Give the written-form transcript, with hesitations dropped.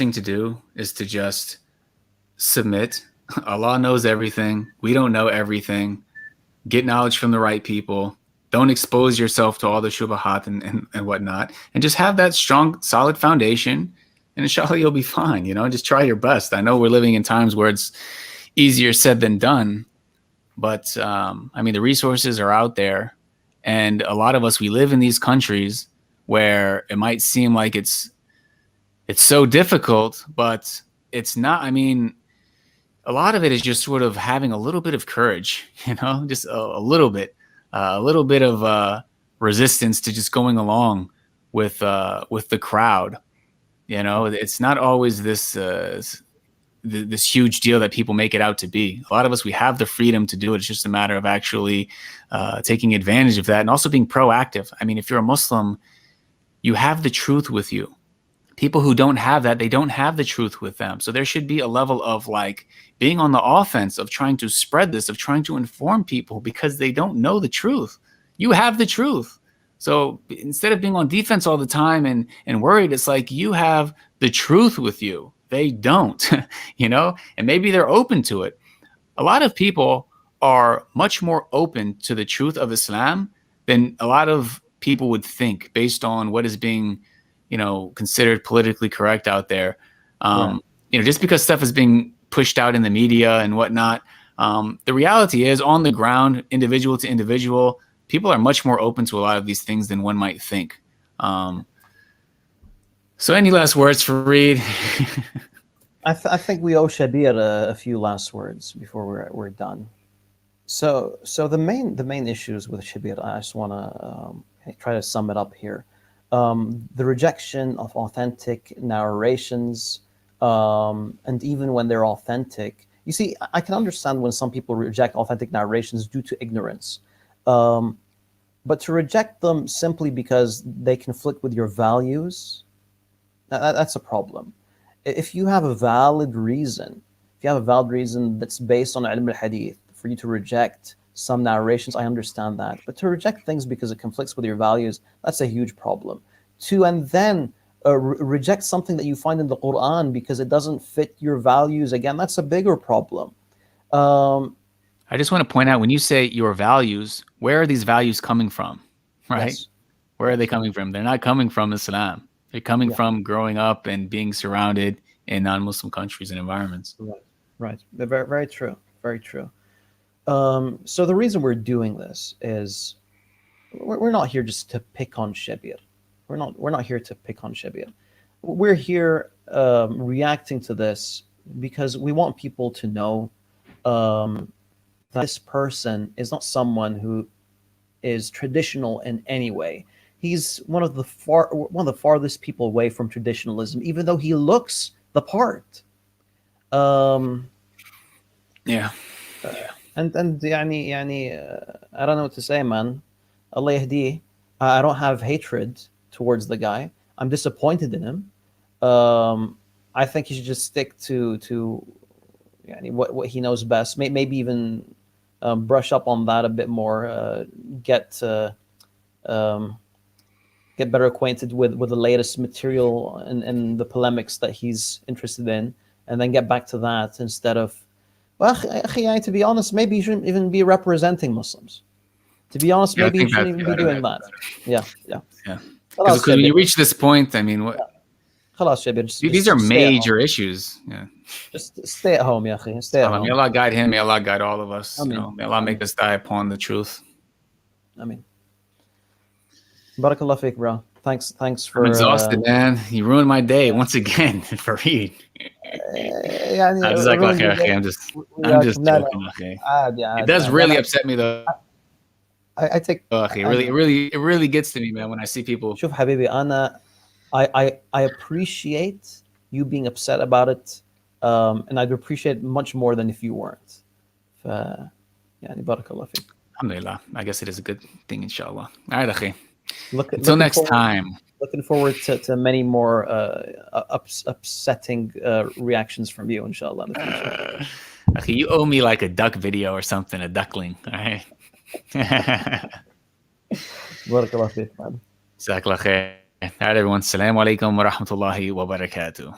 thing to do is to just submit. Allah knows everything. We don't know everything. Get knowledge from the right people. Don't expose yourself to all the shubahat and whatnot. And just have that strong, solid foundation. And inshallah, you'll be fine. Just try your best. I know we're living in times where it's easier said than done. But, the resources are out there. And a lot of us, we live in these countries where it might seem like it's so difficult, but it's not. A lot of it is just sort of having a little bit of courage, just a little bit of resistance to just going along with the crowd. It's not always this huge deal that people make it out to be. A lot of us, we have the freedom to do it. It's just a matter of actually taking advantage of that and also being proactive. If you're a Muslim, you have the truth with you. People who don't have that, they don't have the truth with them. So there should be a level of being on the offense, of trying to spread this, of trying to inform people because they don't know the truth. You have the truth. So instead of being on defense all the time and worried, it's like you have the truth with you. They don't, and maybe they're open to it. A lot of people are much more open to the truth of Islam than a lot of people would think based on what is being considered politically correct out there. Just because stuff is being pushed out in the media and whatnot, the reality is on the ground, individual to individual, people are much more open to a lot of these things than one might think. So any last words, Farid? I think we owe Shabir a few last words before we're done. So the main issues with Shabir, I just want to try to sum it up here. The rejection of authentic narrations, and even when they're authentic, you see, I can understand when some people reject authentic narrations due to ignorance, but to reject them simply because they conflict with your values, that's a problem. If you have a valid reason, that's based on ilm al-hadith, for you to reject some narrations, I understand that. But to reject things because it conflicts with your values, that's a huge problem. And then reject something that you find in the Quran because it doesn't fit your values, again, that's a bigger problem. I just want to point out, when you say your values, where are these values coming from? Right? Yes. Where are they coming from? They're not coming from Islam. They're coming from growing up and being surrounded in non-Muslim countries and environments. Right. Very, very true. Very true. So the reason we're doing this is we're not here just to pick on Shabir. We're not here to pick on Shabir. We're here reacting to this because we want people to know that this person is not someone who is traditional in any way. He's one of the farthest people away from traditionalism, even though he looks the part. And I don't know what to say, man. Allah yahdi. I don't have hatred towards the guy. I'm disappointed in him. I think he should just stick to what he knows best. Maybe even brush up on that a bit more. Get better acquainted with the latest material and the polemics that he's interested in, and then get back to that instead of, to be honest, maybe you shouldn't even be representing Muslims. To be honest, maybe you shouldn't even be doing that. Yeah. Because when you reach this point, these are major issues. Yeah. Just stay at home, Stay at home. May Allah guide him. May Allah guide all of us. May Allah make us die upon the truth. BaarakAllah Feekum, bro. Thanks for. I'm exhausted, man. You ruined my day once again, Farid. I'm just joking. It does really upset me though. I take. It really gets to me, man, when I see people. شوف حبيبي, I appreciate you being upset about it, and I'd appreciate it much more than if you weren't. BaarakAllah Feekum. Alhamdulillah. I guess it is a good thing, inshallah. All right, akhi. Until next time. Looking forward to many more upsetting reactions from you, inshallah, in the future. Okay, you owe me like a duck video or something, a duckling. All right. BaarakAllah Feekum. Jazakallah khair. All right, everyone. Assalamu Alaykum wa Rahmatullahi wa Barakatuh.